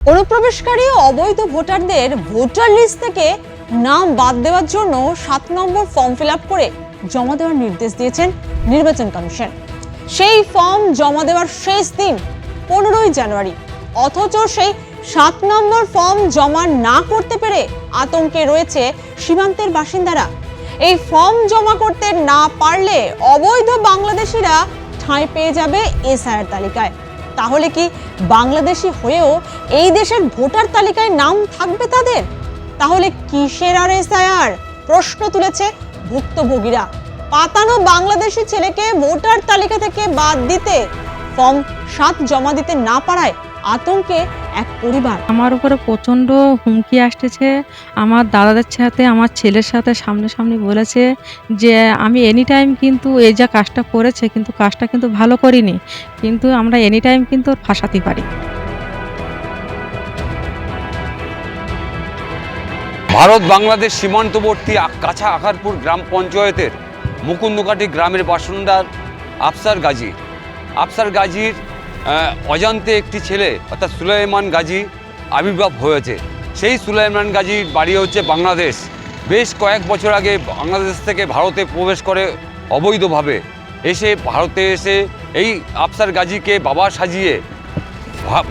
অনুপ্রবেশকারী অবৈধ ভোটারদের ভোটার লিস্ট থেকে নাম বাদ দেওয়ার জন্য 7 নম্বর ফর্ম ফিল আপ করে জমা দেওয়ার নির্দেশ দিয়েছেন নির্বাচন কমিশন। সেই ফর্ম জমা দেওয়ার শেষ দিন 15ই জানুয়ারি, অথচ সেই 7 নম্বর ফর্ম জমা না করতে পেরে আতঙ্কে রয়েছে সীমান্তের বাসিন্দারা। এই ফর্ম জমা করতে না পারলে অবৈধ বাংলাদেশিরা ঠাঁই পেয়ে যাবে এসআইআর তালিকায়। তাহলে কি বাংলাদেশি হয়েও এই দেশের ভোটার তালিকায় নাম থাকবে তাদের? তাহলে কিসের আর এসআইআর? প্রশ্ন তুলেছে ভুক্তভোগীরা। পাতানো বাংলাদেশি ছেলেকে ভোটার তালিকা থেকে বাদ দিতে ফর্ম 7 জমা দিতে না পারায় আতঙ্কে এক পরিবার। আমার উপরে প্রচণ্ড হুমকি আসতেছে। আমার দাদাদের সাথে আমার ছেলের সাথে সামনাসামনি বলেছে যে আমি এনি টাইম কিন্তু এই যা কাজটা করেছে কিন্তু কাজটা কিন্তু ভালো করিনি, কিন্তু আমরা এনি টাইম কিন্তু ওর ফাঁসাতে পারি। ভারত বাংলাদেশ সীমান্তবর্তী কাছা আখারপুর গ্রাম পঞ্চায়েতের মুকুন্দকাটি গ্রামের বাসিন্দা আফসার গাজীর অজান্তে একটি ছেলে অর্থাৎ সুলাইমান গাজী আবির্ভাব হয়েছে। সেই সুলাইমান গাজীর বাড়ি হচ্ছে বাংলাদেশ। বেশ কয়েক বছর আগে বাংলাদেশ থেকে ভারতে প্রবেশ করে অবৈধভাবে, ভারতে এসে এই আফসার গাজীকে বাবা সাজিয়ে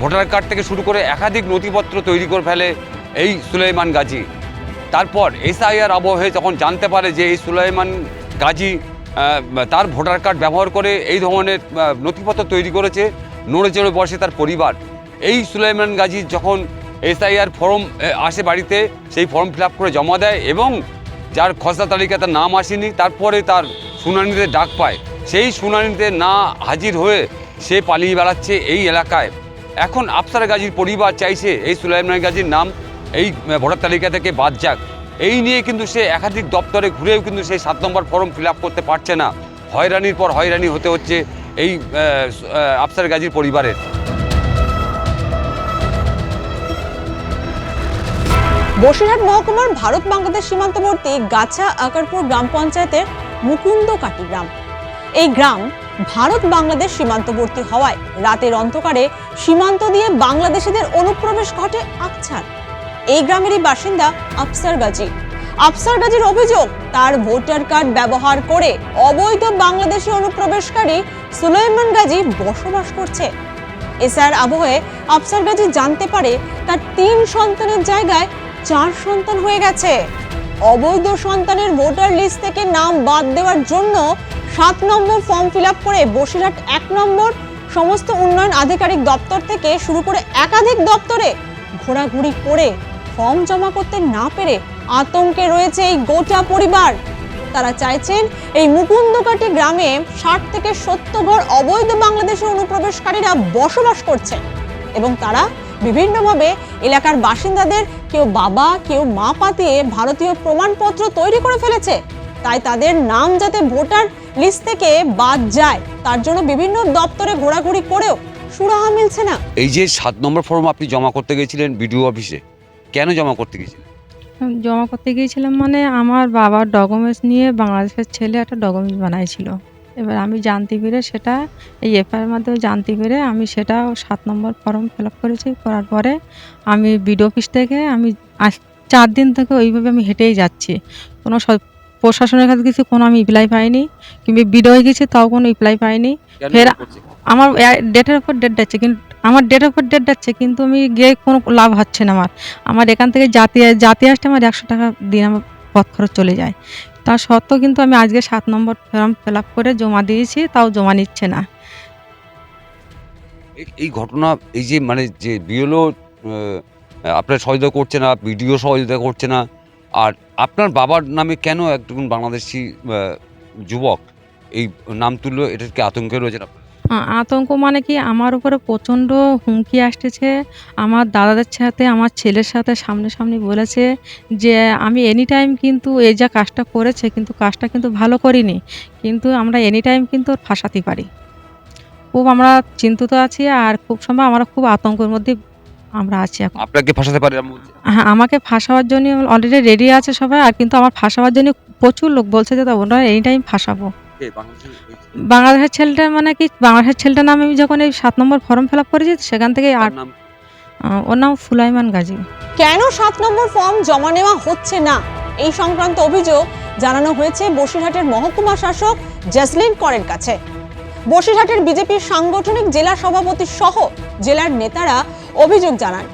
ভোটার কার্ড থেকে শুরু করে একাধিক নথিপত্র তৈরি করে ফেলে এই সুলাইমান গাজী। তারপর এসআইআর আবহে যখন জানতে পারে যে এই সুলাইমান গাজী তার ভোটার কার্ড ব্যবহার করে এই ধরনের নথিপত্র তৈরি করেছে, নড়ে চড়ে বসে তার পরিবার। এই সুলাইমান গাজী যখন এসআইআর ফর্ম আসে বাড়িতে, সেই ফর্ম ফিল আপ করে জমা দেয় এবং যার খসড়া তালিকায় তার নাম আসেনি, তারপরে তার শুনানিতে ডাক পায়। সেই শুনানিতে না হাজির হয়ে সে পালিয়ে বেড়াচ্ছে এই এলাকায়। এখন আফসার গাজীর পরিবার চাইছে এই সুলাইমান গাজীর নাম এই ভোটার তালিকা থেকে বাদ যাক। এই নিয়ে কিন্তু সে একাধিক দপ্তরে ঘুরেও কিন্তু সেই 7 নম্বর ফর্ম ফিল আপ করতে পারছে না। হয়রানির পর হয়রানি হতে হচ্ছে এই আফসার গাজীর পরিবারের। বসিরহাট মহকুমার ভারত বাংলাদেশ সীমান্তবর্তী গাছা আকারপুর গ্রাম পঞ্চায়েতের মুকুন্দকাটি গ্রাম। এই গ্রাম ভারত বাংলাদেশ সীমান্তবর্তী হওয়ায় রাতের অন্ধকারে সীমান্ত দিয়ে বাংলাদেশিদের অনুপ্রবেশ ঘটে আকছার। এই গ্রামেরই বাসিন্দা আফসার গাজীর অভিযোগ, তার ভোটার কার্ড ব্যবহার করে অবৈধ বাংলাদেশি অনুপ্রবেশকারী সুলাইমান গাজী বসবাস করছে। এসআইআর আবহে আফসার গাজী জানতে পারে তার 3 সন্তানের জায়গায় 4 সন্তান হয়ে গেছে। অবৈধ সন্তানের ভোটার লিস্ট থেকে নাম বাদ দেওয়ার জন্য 7 নম্বর ফর্ম ফিল আপ করে বসিরহাট 1 নম্বর সমস্ত উন্নয়ন আধিকারিক দপ্তর থেকে শুরু করে একাধিক দপ্তরে ঘোরাঘুরি করে ফর্ম জমা করতে না পেরে আতঙ্কে রয়েছে এই গোটা পরিবার। তারা চাইছেন এই মুকুন্দকাটি গ্রামে 60 থেকে 70 ঘর অবৈধ বাংলাদেশি অনুপ্রবেশকারীরা বসবাস করছে এবং তারা বিভিন্নভাবে এলাকার বাসিন্দাদের কেউ বাবা কেউ মা পাতিয়ে ভারতীয় প্রমাণপত্র তৈরি করে ফেলেছে। তাই তাদের নাম যাতে ভোটার লিস্ট থেকে বাদ যায় তার জন্য বিভিন্ন দপ্তরে ঘোরাঘুরি করেও সুরাহা মিলছে না। এই যে 7 নম্বর ফর্ম আপনি জমা করতে গিয়েছিলেন বিডিও অফিসে, কেন জমা করতে গিয়েছিলেন? জমা করতে গিয়েছিলাম মানে আমার বাবার ডকুমেন্টস নিয়ে বাংলাদেশের ছেলে একটা ডকুমেন্টস বানাইছিল। এবার আমি জানতে পেরে সেটা এই এফআইআর মাধ্যমে জানতে পেরে আমি সেটা 7 নম্বর ফর্ম ফিল আপ করেছি। করার পরে আমি বিডিও অফিস থেকে আমি 4 দিন থেকে ওইভাবে আমি হেঁটেই যাচ্ছি। কোনো প্রশাসনের কাছে কিছু কোনো আমি রিপ্লাই পাইনি, কিংবা বিডিও হয়ে গেছি তাও কোনো রিপ্লাই পাইনি। ফের আমার ডেটের উপর ডেট যাচ্ছে, কিন্তু আমার ডেটের উপর ডেট যাচ্ছে কিন্তু আমি গিয়ে কোনো লাভ হচ্ছে না। আমার এখান থেকে জাতি আসতে আমার 100 টাকা দিন আমার পথ খরচ চলে যায়। তা সত্ত্বেও কিন্তু আমি আজকে 7 নম্বর ফর্ম ফিল আপ করে জমা দিয়েছি, তাও জমা নিচ্ছে না। এই ঘটনা এই যে মানে যে বিএলও আপনার সহযোগিতা করছে না, বিডিও সহযোগিতা করছে না, আর আপনার বাবার নামে কেন একজন বাংলাদেশি যুবক এই নাম তুললো, এটার কি আতঙ্কে রয়েছে? আতঙ্ক মানে কি, আমার উপরে প্রচণ্ড হুমকি আসতেছে। আমার দাদাদের সাথে আমার ছেলের সাথে সামনাসামনি বলেছে যে আমি এনি টাইম কিন্তু এই যা কাজটা করেছে কিন্তু কাজটা কিন্তু ভালো করিনি, কিন্তু আমরা এনি টাইম কিন্তু ওর ফাঁসাতে পারি। খুব আমরা চিন্তিত আছি আর খুব সময় আমরা খুব আতঙ্কের মধ্যে আমরা আছি এখন। আপনাকে ফাঁসাতে পারে? হ্যাঁ, আমাকে ফাঁসাবার জন্য অলরেডি রেডি আছে সবাই, আর কিন্তু আমার ফাঁসাবার জন্য প্রচুর লোক বলছে যে ওরা এনি টাইম ফাঁসাবো। বাংলাদেশের ছেলেটা মানে কি, বাংলাদেশের ছেলেটার নাম আমি যখন এই 7 নম্বর ফর্ম ফিল আপ করেছি সেখান থেকে ওর নাম সুলাইমান গাজী। কেন 7 নম্বর ফর্ম জমা নেওয়া হচ্ছে না এই সংক্রান্ত অভিযোগ জানানো হয়েছে বসিরহাটের মহকুমা শাসক জেসলিন করের কাছে। বসিরহাটের বিজেপির সাংগঠনিক জেলা সভাপতি সহ জেলার নেতারা অভিযোগ জানান।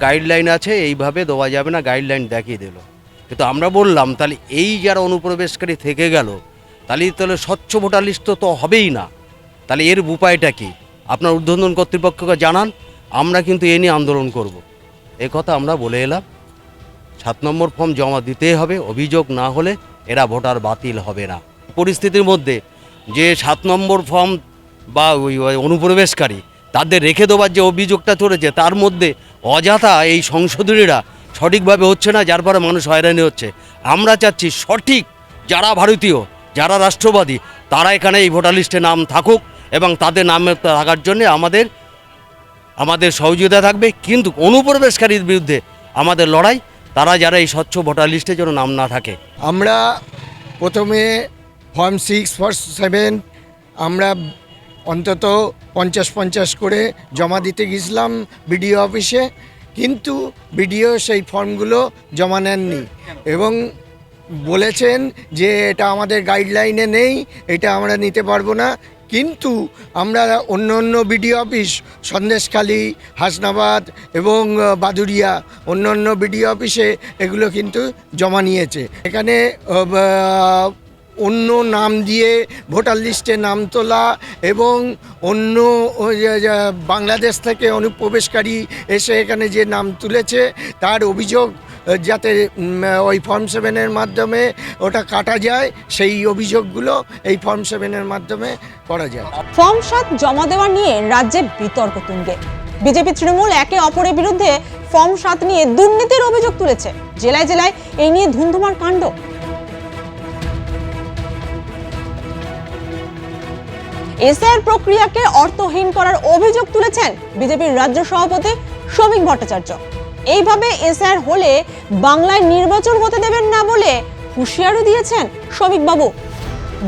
গাইডলাইন আছে, এইভাবে দেওয়া যাবে না, গাইডলাইন দেখিয়ে দিল। কিন্তু আমরা বললাম তাহলে এই যারা অনুপ্রবেশকারী থেকে গেল তাহলে স্বচ্ছ ভোটার লিস্ট তো হবেই না, তাহলে এর উপায়টা কি আপনার ঊর্ধ্বতন কর্তৃপক্ষকে জানান, আমরা কিন্তু এ নিয়ে আন্দোলন করব। এ কথা আমরা বলে এলাম। 7 নম্বর ফর্ম জমা দিতেই হবে, অভিযোগ না হলে এরা ভোটার বাতিল হবে না। পরিস্থিতির মধ্যে যে 7 নম্বর ফর্ম বা ওই অনুপ্রবেশকারী তাদের রেখে দেওয়ার যে অভিযোগটা চলেছে, তার মধ্যে অযথা এই সংশোধনীরা সঠিকভাবে হচ্ছে না, যার ফলে মানুষ হয়রানি হচ্ছে। আমরা চাচ্ছি সঠিক যারা ভারতীয়, যারা রাষ্ট্রবাদী, তারা এখানে এই ভোটার লিস্টে নাম থাকুক এবং তাদের নাম থাকার জন্য আমাদের সহযোগিতা থাকবে। কিন্তু অনুপ্রবেশকারীর বিরুদ্ধে আমাদের লড়াই, তারা যারা এই স্বচ্ছ ভোটার লিস্টে যেন নাম না থাকে। আমরা প্রথমে ফর্ম 6 ফর 7 আমরা অন্তত 50 করে জমা দিতে গেছিলাম বিডিও অফিসে, কিন্তু বিডিও সেই ফর্মগুলো জমা নেননি এবং বলেছেন যে এটা আমাদের গাইডলাইনে নেই, এটা আমরা নিতে পারবো না। কিন্তু আমরা অন্য বিডিও অফিস সন্দেশখালী, হাসনাবাদ এবং বাদুড়িয়া অন্য বিডিও অফিসে এগুলো কিন্তু জমা নিয়েছে। এখানে অন্য নাম দিয়ে ভোটার লিস্টে নাম তোলা এবং অন্য বাংলাদেশ থেকে অনুপ্রবেশকারী এসে এখানে যে নাম তুলেছে তার অভিযোগ যাতে ওই ফর্ম 7-এর মাধ্যমে ওটা কাটা যায়, সেই অভিযোগগুলো এই ফর্ম 7-এর মাধ্যমে করা যায়। ফর্ম 7 জমা দেওয়া নিয়ে রাজ্যে বিতর্ক তুঙ্গে। বিজেপি তৃণমূল একে অপরের বিরুদ্ধে ফর্ম 7 নিয়ে দুর্নীতির অভিযোগ তুলেছে। জেলায় জেলায় এই নিয়ে ধুন্ধুমার কাণ্ড। এসআইআর প্রক্রিয়াকে অর্থহীন করার অভিযোগ তুলেছেন বিজেপির রাজ্য সভাপতি শ্রমিক ভট্টাচার্য। এইভাবে এসআইআর হলে বাংলায় নির্বাচন হতে দেবেন না বলে হুঁশিয়ারি দিয়েছেন শ্রমিক বাবু।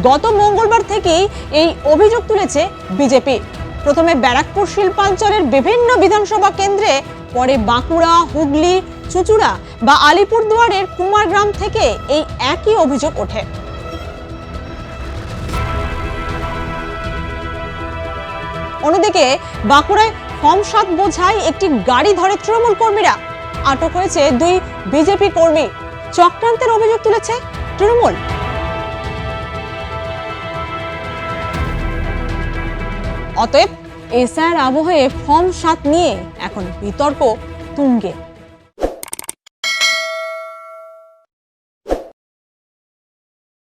গত মঙ্গলবার থেকেই এই অভিযোগ তুলেছে বিজেপি। প্রথমে ব্যারাকপুর শিল্পাঞ্চলের বিভিন্ন বিধানসভা কেন্দ্রে, পরে বাঁকুড়া, হুগলি, চুঁচুড়া বা আলিপুরদুয়ারের কুমারগ্রাম থেকে এই একই অভিযোগ ওঠে। অন্যদিকে বাঁকুড়ায় ফর্ম 7 বোঝাই একটি গাড়ি ধরে তৃণমূল কর্মীরা। আটক হয়েছে 2 বিজেপি কর্মী। চক্রান্তের অভিযোগ তুলেছে তৃণমূল। অতএব এসআইআর আবহে ফর্ম 7 নিয়ে এখন বিতর্ক তুঙ্গে।